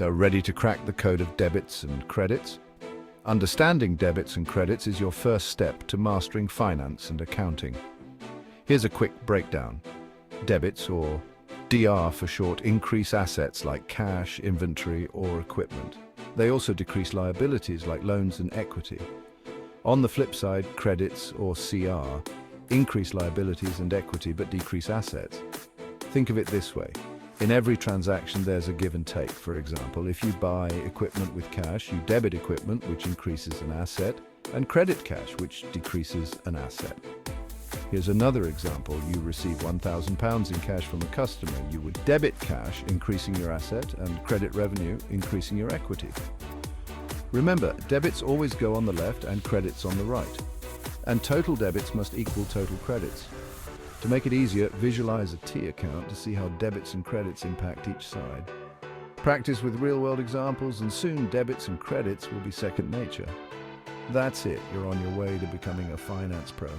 Ready to crack the code of debits and credits? Understanding debits and credits is your first step to mastering finance and accounting. Here's a quick breakdown. Debits, or DR for short, increase assets like cash, inventory, or equipment. They also decrease liabilities like loans and equity. On the flip side, credits, or CR, increase liabilities and equity but decrease assets. Think of it this way. In every transaction, there's a give and take. For example, if you buy equipment with cash, you debit equipment, which increases an asset, and credit cash, which decreases an asset. Here's another example. You receive £1,000 in cash from a customer. You would debit cash, increasing your asset, and credit revenue, increasing your equity. Remember, debits always go on the left and credits on the right. And total debits must equal total credits. To make it easier, visualize a T account to see how debits and credits impact each side. Practice with real-world examples, and soon debits and credits will be second nature. That's it. You're on your way to becoming a finance pro.